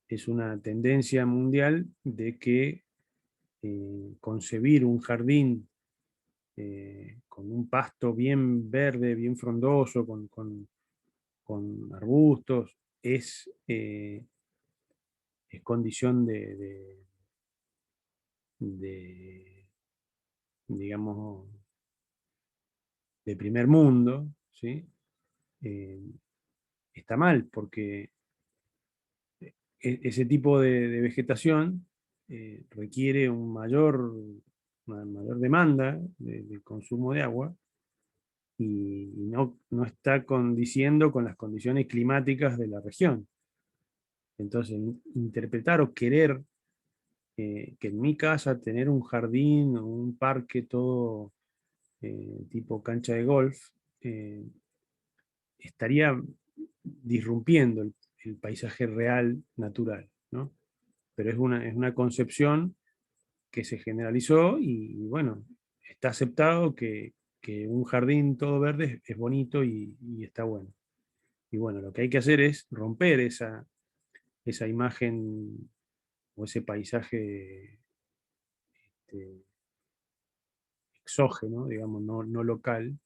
A: Es una tendencia mundial de que concebir un jardín con un pasto bien verde, bien frondoso, con arbustos, es condición de, digamos, de primer mundo, ¿sí? Eh, está mal, porque ese tipo de vegetación requiere una mayor demanda de consumo de agua y no está condiciendo con las condiciones climáticas de la región. Entonces, interpretar o querer que en mi casa tener un jardín o un parque todo tipo cancha de golf, eh, estaría disrumpiendo el paisaje real, natural, ¿no? Pero es una concepción que se generalizó y, bueno, está aceptado que un jardín todo verde es bonito y está bueno. Y bueno, lo que hay que hacer es romper esa imagen o ese paisaje este, exógeno, digamos, no local,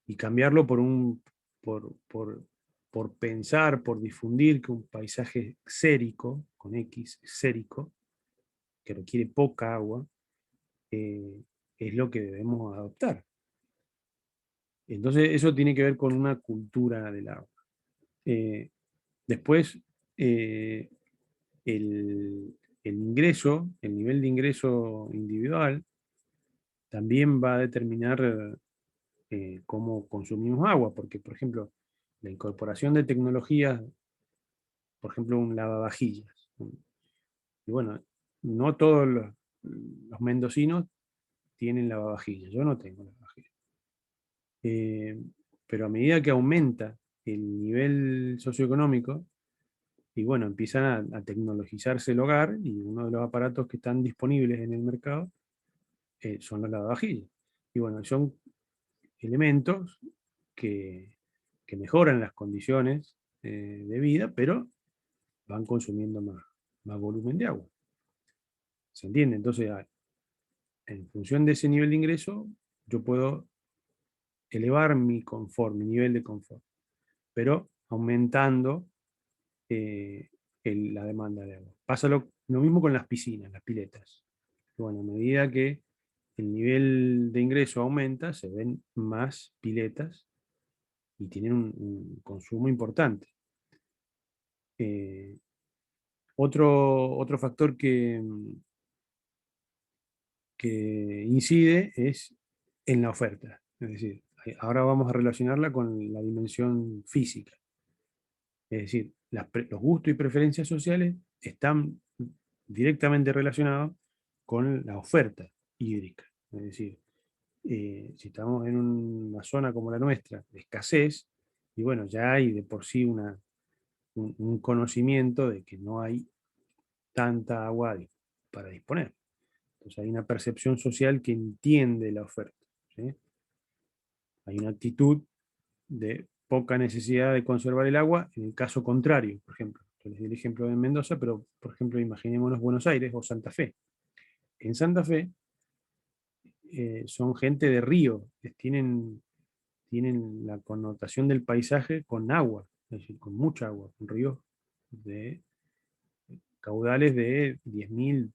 A: y cambiarlo por, por, por pensar, por difundir que un paisaje xérico, con X, xérico, que requiere poca agua, eh, es lo que debemos adoptar. Entonces, eso tiene que ver con una cultura del agua. Eh, Después, eh, el ingreso, el nivel de ingreso individual, también va a determinar cómo consumimos agua, porque, por ejemplo, la incorporación de tecnologías, por ejemplo, un lavavajillas. Y bueno, no todos los mendocinos tienen lavavajillas, yo no tengo lavavajillas. Eh, pero a medida que aumenta el nivel socioeconómico, y bueno, empiezan a tecnologizarse el hogar, y uno de los aparatos que están disponibles en el mercado son los lavavajillas. Y bueno, son elementos que, que mejoran las condiciones de vida, pero van consumiendo más volumen de agua. ¿Se entiende? Entonces, en función de ese nivel de ingreso, yo puedo elevar mi confort, mi nivel de confort, pero aumentando eh, la demanda de agua. Pasa lo mismo con las piscinas, las piletas. Bueno, a medida que el nivel de ingreso aumenta, se ven más piletas y tienen un consumo importante. Eh, otro factor que incide es en la oferta. Es decir, ahora vamos a relacionarla con la dimensión física. Es decir, los gustos y preferencias sociales están directamente relacionados con la oferta hídrica. Es decir, si estamos en una zona como la nuestra, de escasez, y bueno, ya hay de por sí un conocimiento de que no hay tanta agua para disponer. Entonces hay una percepción social que entiende la oferta, ¿sí? Hay una actitud de poca necesidad de conservar el agua en el caso contrario, por ejemplo. Yo les di el ejemplo de Mendoza, pero por ejemplo imaginémonos Buenos Aires o Santa Fe. En Santa Fe son gente de río, que tienen la connotación del paisaje con agua, es decir, con mucha agua, con ríos de caudales de 10.000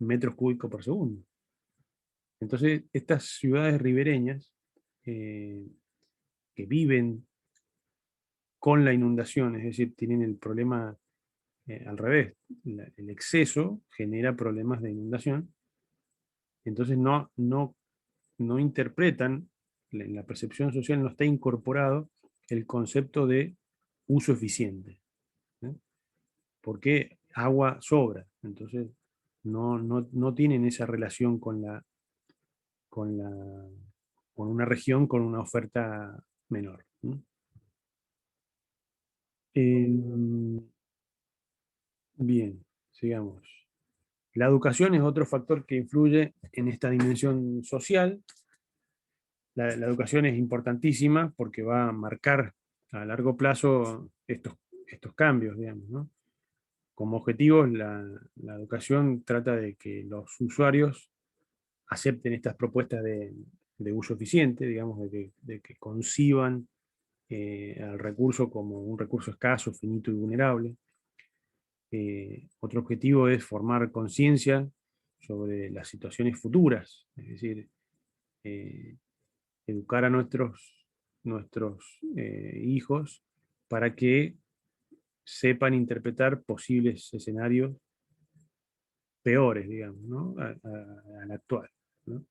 A: metros cúbicos por segundo. Entonces, estas ciudades ribereñas eh, que viven con la inundación, es decir, tienen el problema al revés, el exceso genera problemas de inundación, entonces no interpretan, en la percepción social no está incorporado el concepto de uso eficiente, ¿eh? Porque agua sobra, entonces no tienen esa relación con la, con una región con una oferta menor, ¿no? Eh, Bien, sigamos. La educación es otro factor que influye en esta dimensión social. La educación es importantísima porque va a marcar a largo plazo estos cambios, digamos, ¿no? Como objetivo, la educación trata de que los usuarios acepten estas propuestas de uso eficiente, digamos, de que conciban al recurso como un recurso escaso, finito y vulnerable. Otro objetivo es formar conciencia sobre las situaciones futuras, es decir, educar a nuestros hijos para que sepan interpretar posibles escenarios peores, digamos, ¿no? Al actual, ¿no?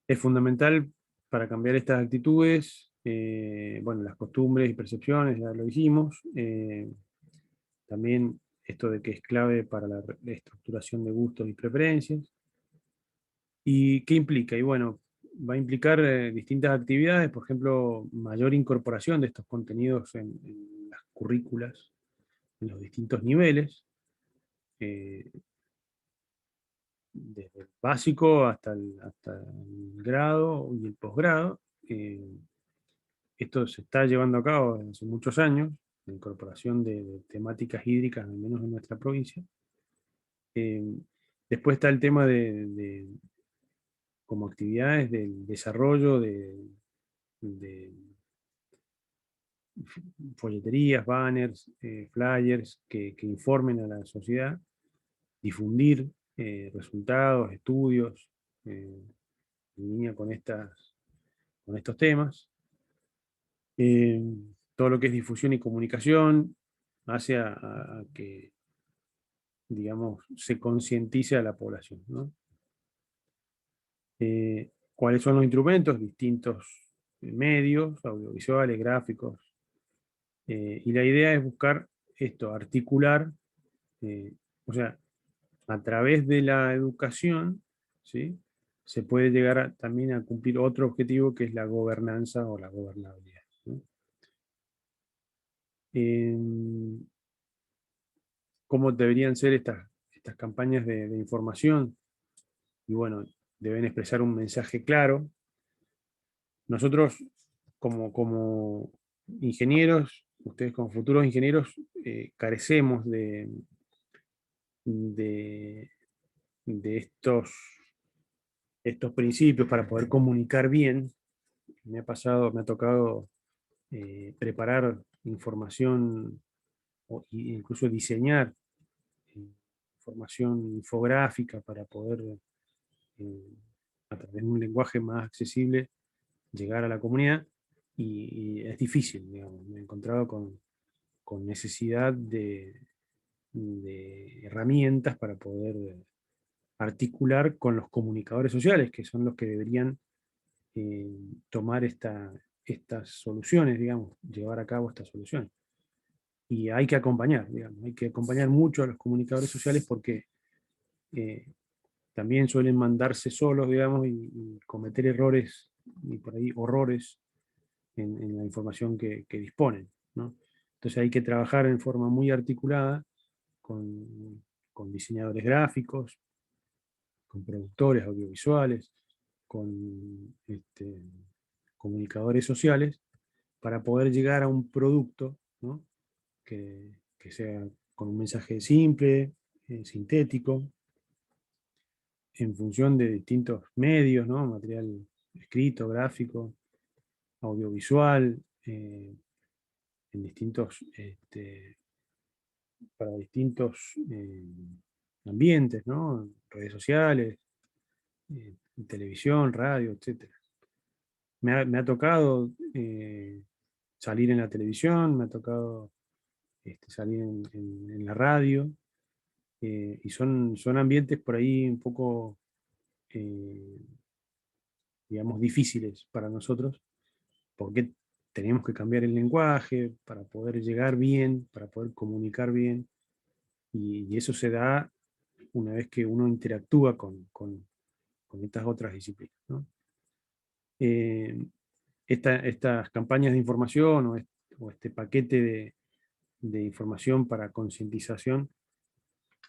A: Es fundamental para cambiar estas actitudes, bueno, las costumbres y percepciones, ya lo dijimos, también esto de que es clave para la estructuración de gustos y preferencias. ¿Y qué implica? Y bueno, va a implicar distintas actividades, por ejemplo, mayor incorporación de estos contenidos en las currículas, en los distintos niveles, eh, desde el básico hasta el grado y el posgrado. Esto se está llevando a cabo desde hace muchos años, la incorporación de temáticas hídricas, al menos en nuestra provincia. Eh, Después está el tema como actividades del desarrollo de folleterías, banners, flyers que informen a la sociedad, difundir resultados, estudios en línea con estos temas. Eh, Todo lo que es difusión y comunicación hace a que, digamos, se concientice a la población, ¿no? ¿Cuáles son los instrumentos? Distintos medios, audiovisuales, gráficos. Y la idea es buscar esto, articular, o sea, a través de la educación, ¿sí? Se puede llegar también a cumplir otro objetivo que es la gobernanza o la gobernabilidad, ¿no? ¿Cómo deberían ser estas campañas de información? Y bueno, deben expresar un mensaje claro. Nosotros, como ingenieros, ustedes como futuros ingenieros, carecemos de, de estos principios para poder comunicar bien. Me ha tocado preparar información o incluso diseñar información infográfica para poder, eh, a través de un lenguaje más accesible, llegar a la comunidad. Y es difícil, digamos. Me he encontrado con necesidad de herramientas para poder articular con los comunicadores sociales, que son los que deberían eh, tomar estas soluciones, digamos, llevar a cabo estas soluciones. Y hay que acompañar, digamos, hay que acompañar mucho a los comunicadores sociales porque eh, también suelen mandarse solos, digamos, y cometer errores y por ahí horrores en la información que disponen, ¿no? Entonces hay que trabajar en forma muy articulada con diseñadores gráficos, con productores audiovisuales, con comunicadores sociales, para poder llegar a un producto, ¿no? que sea con un mensaje simple, sintético, en función de distintos medios, ¿no? Material escrito, gráfico, audiovisual, en distintos, para distintos ambientes, ¿no? Redes sociales, televisión, radio, etcétera. Me ha tocado salir en la televisión, me ha tocado salir en la radio, y son ambientes por ahí un poco, eh, digamos, difíciles para nosotros, porque tenemos que cambiar el lenguaje para poder llegar bien, para poder comunicar bien, y eso se da una vez que uno interactúa con estas otras disciplinas, ¿no? Eh, Estas campañas de información o este paquete de información para concientización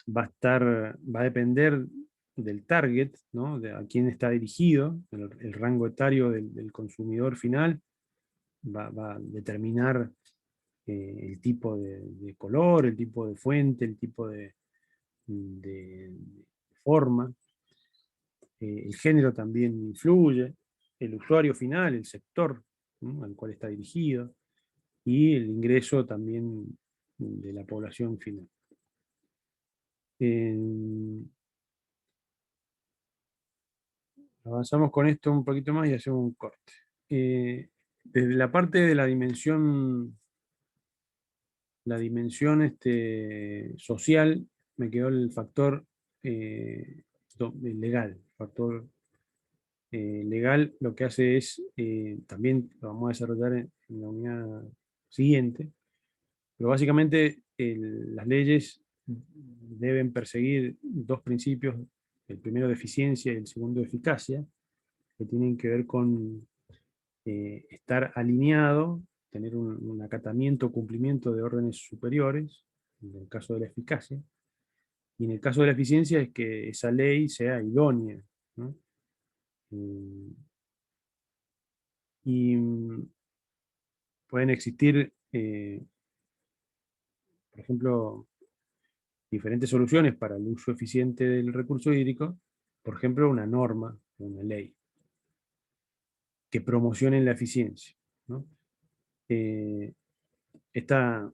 A: va a depender del target, ¿no? De a quién está dirigido, el rango etario del consumidor final, va a determinar el tipo de color, el tipo de fuente, el tipo de forma. El género también influye, el usuario final, el sector, ¿no? al cual está dirigido, y el ingreso también de la población final. Avanzamos con esto un poquito más y hacemos un corte. Desde la parte de la dimensión social, me quedó el factor legal. Factor legal lo que hace es, también lo vamos a desarrollar en la unidad siguiente, pero básicamente las leyes deben perseguir dos principios, el primero de eficiencia y el segundo de eficacia, que tienen que ver con estar alineado, tener un acatamiento o cumplimiento de órdenes superiores, en el caso de la eficacia, y en el caso de la eficiencia es que esa ley sea idónea, ¿no? Y pueden existir, por ejemplo, diferentes soluciones para el uso eficiente del recurso hídrico, por ejemplo, una norma, una ley, que promocionen la eficiencia, ¿no? Eh, en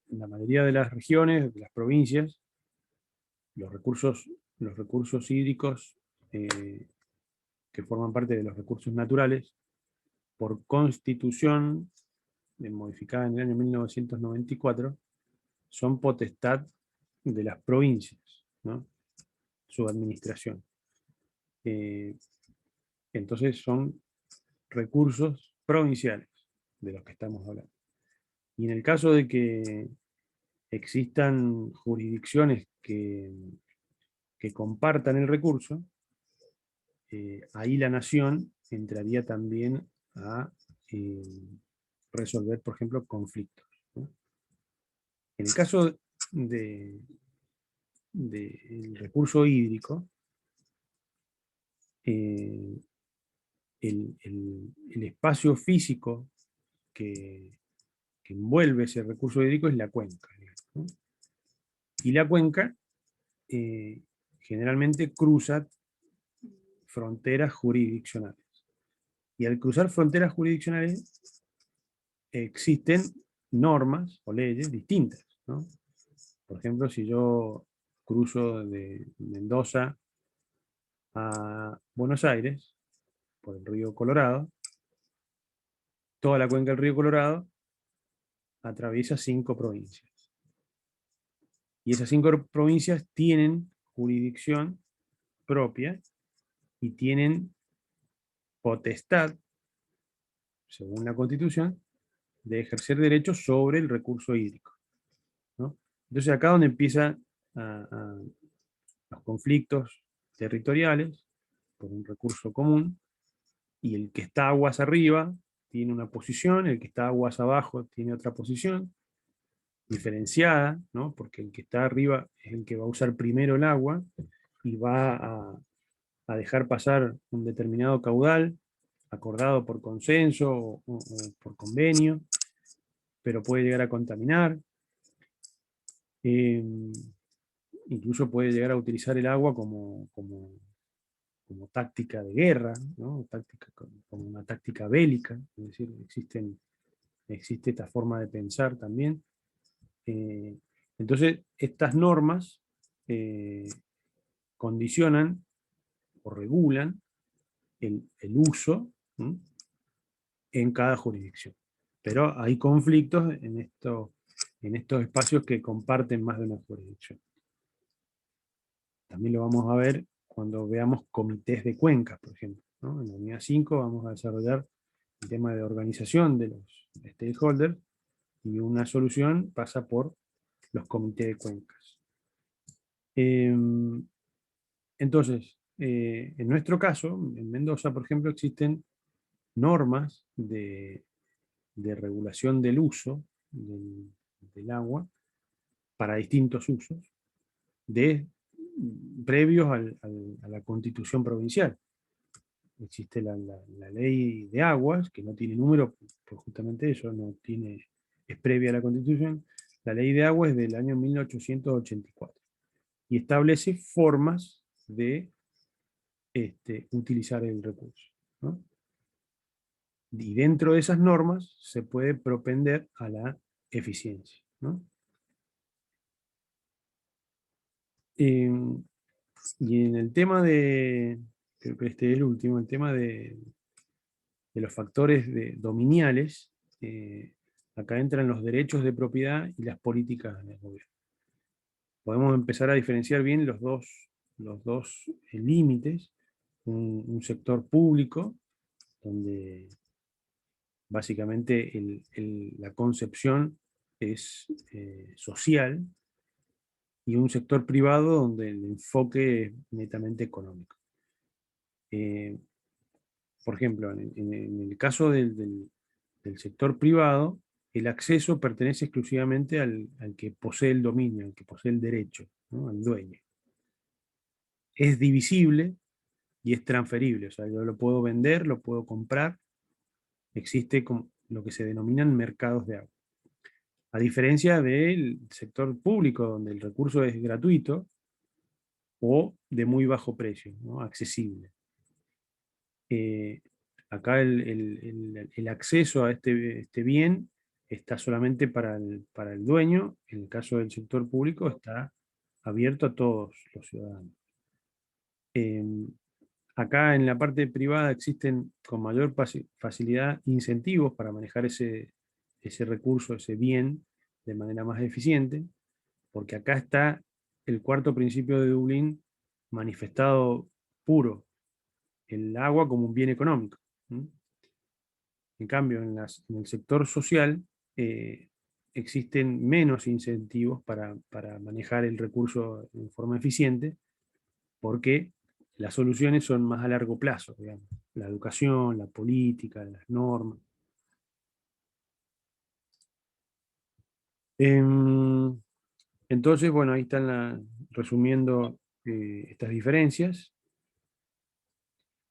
A: la mayoría de las regiones, de las provincias, los recursos hídricos que forman parte de los recursos naturales, por constitución, modificada en el año 1994, son potestad de las provincias, ¿no? Su administración. Entonces son recursos provinciales de los que estamos hablando. Y en el caso de que existan jurisdicciones que compartan el recurso, ahí la nación entraría también a resolver, por ejemplo, conflictos, ¿no? En el caso del recurso hídrico, eh, el espacio físico que envuelve ese recurso hídrico es la cuenca, ¿no? Y la cuenca eh, generalmente cruza fronteras jurisdiccionales. Y al cruzar fronteras jurisdiccionales existen normas o leyes distintas, ¿no? Por ejemplo, si yo cruzo de Mendoza a Buenos Aires por el río Colorado, toda la cuenca del río Colorado atraviesa 5 provincias. Y esas 5 provincias tienen jurisdicción propia y tienen potestad, según la Constitución, de ejercer derechos sobre el recurso hídrico, ¿no? Entonces acá donde empiezan los conflictos territoriales por un recurso común, y el que está aguas arriba tiene una posición, el que está aguas abajo tiene otra posición, diferenciada, ¿no? Porque el que está arriba es el que va a usar primero el agua y va a dejar pasar un determinado caudal acordado por consenso o por convenio, pero puede llegar a contaminar. Eh, Incluso puede llegar a utilizar el agua como táctica de guerra, ¿no? Como una táctica bélica, es decir, existe esta forma de pensar también. Eh, entonces, estas normas condicionan o regulan el uso, ¿sí?, en cada jurisdicción. Pero hay conflictos en estos espacios que comparten más de una jurisdicción. También lo vamos a ver cuando veamos comités de cuencas, por ejemplo, ¿no? En la unidad 5 vamos a desarrollar el tema de organización de los stakeholders, y una solución pasa por los comités de cuencas. Entonces, en nuestro caso, en Mendoza, por ejemplo, existen normas de regulación del uso del agua para distintos usos, previos a la Constitución provincial. Existe la ley de aguas, que no tiene número, por justamente eso, es previa a la Constitución. La ley de aguas es del año 1884 y establece formas de utilizar el recurso, ¿no? Y dentro de esas normas se puede propender a la eficiencia, ¿no? Y en el tema de, creo que este es el último, el tema de los factores dominiales, acá entran los derechos de propiedad y las políticas del gobierno. Podemos empezar a diferenciar bien los dos límites. Un sector público, donde básicamente la concepción es social, y un sector privado donde el enfoque es netamente económico. Eh, por ejemplo, en el caso del sector privado, el acceso pertenece exclusivamente al que posee el dominio, al que posee el derecho, ¿no? Al dueño. Es divisible y es transferible, o sea, yo lo puedo vender, lo puedo comprar. Existe como lo que se denominan mercados de agua. A diferencia del sector público, donde el recurso es gratuito o de muy bajo precio, ¿no? Accesible. Eh, Acá el acceso a este bien está solamente para el dueño. En el caso del sector público está abierto a todos los ciudadanos. Eh, Acá en la parte privada existen con mayor facilidad incentivos para manejar ese recurso, ese bien, de manera más eficiente, porque acá está el cuarto principio de Dublín manifestado puro: el agua como un bien económico. ¿Mm? En cambio, en el sector social existen menos incentivos para manejar el recurso en forma eficiente, porque las soluciones son más a largo plazo, digamos. La educación, la política, las normas. Em, entonces, bueno, ahí están resumiendo estas diferencias.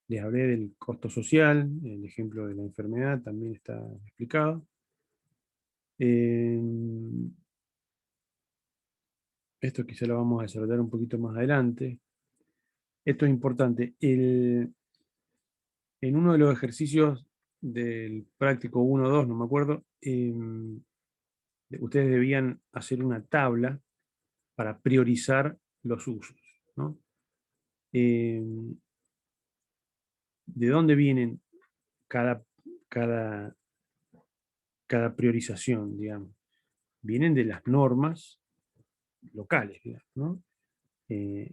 A: Les hablé del costo social, el ejemplo de la enfermedad también está explicado. Esto quizá lo vamos a desarrollar un poquito más adelante. Esto es importante. En uno de los ejercicios del práctico 1 o 2, no me acuerdo, ustedes debían hacer una tabla para priorizar los usos, ¿no? ¿De dónde vienen cada, cada, cada priorización, digamos? Vienen de las normas locales, digamos, ¿no?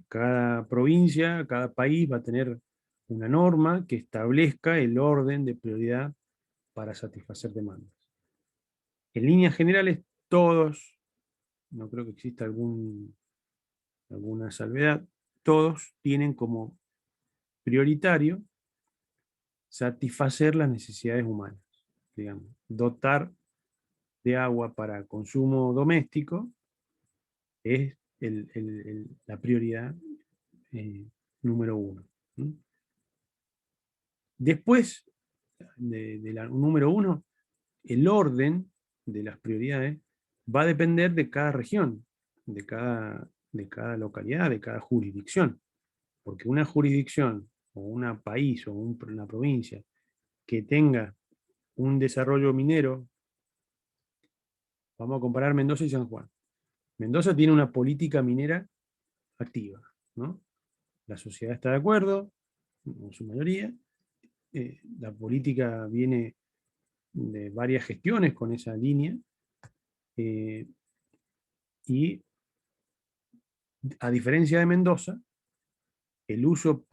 A: Cada provincia, cada país va a tener una norma que establezca el orden de prioridad para satisfacer demandas. En líneas generales, todos, no creo que exista alguna salvedad, todos tienen como prioritario satisfacer las necesidades humanas, digamos, dotar de agua para consumo doméstico es la prioridad número uno. ¿Mm? Después de la número uno, el orden de las prioridades va a depender de cada región, de cada localidad, de cada jurisdicción. Porque una jurisdicción o un país o una provincia que tenga un desarrollo minero, vamos a comparar Mendoza y San Juan. Mendoza tiene una política minera activa, ¿no? La sociedad está de acuerdo, en su mayoría. La política viene de varias gestiones con esa línea. Y a diferencia de Mendoza, el uso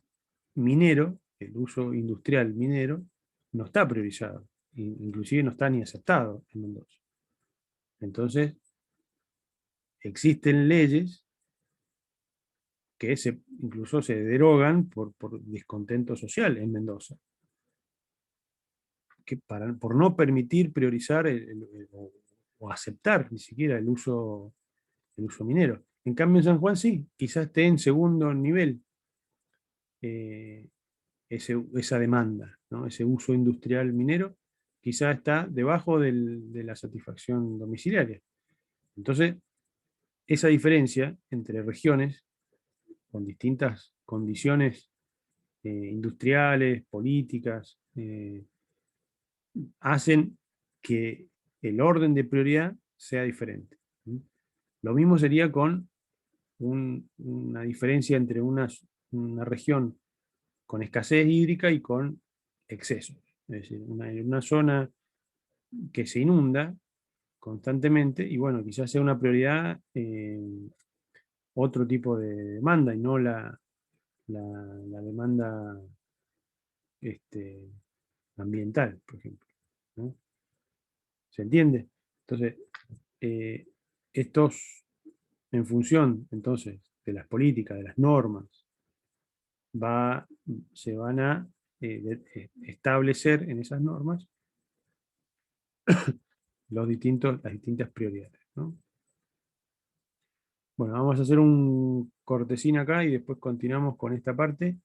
A: minero, el uso industrial minero, no está priorizado. Inclusive no está ni aceptado en Mendoza. Entonces, existen leyes que incluso se derogan por descontento social en Mendoza, por no permitir priorizar o aceptar ni siquiera el uso minero. En cambio, en San Juan sí, quizás esté en segundo nivel eh, esa demanda, ¿no? Ese uso industrial minero, quizás está debajo de la satisfacción domiciliaria. Entonces, esa diferencia entre regiones con distintas condiciones industriales, políticas, hacen que el orden de prioridad sea diferente. Lo mismo sería con una diferencia entre una región con escasez hídrica y con excesos. Es decir, en una zona que se inunda constantemente, y bueno, quizás sea una prioridad otro tipo de demanda y no la demanda este, ambiental, por ejemplo, ¿no? ¿Se entiende? Entonces, eh, estos, en función entonces de las políticas, de las normas, va, se van a establecer en esas normas las distintas prioridades, ¿no? Bueno, vamos a hacer un cortecín acá y después continuamos con esta parte.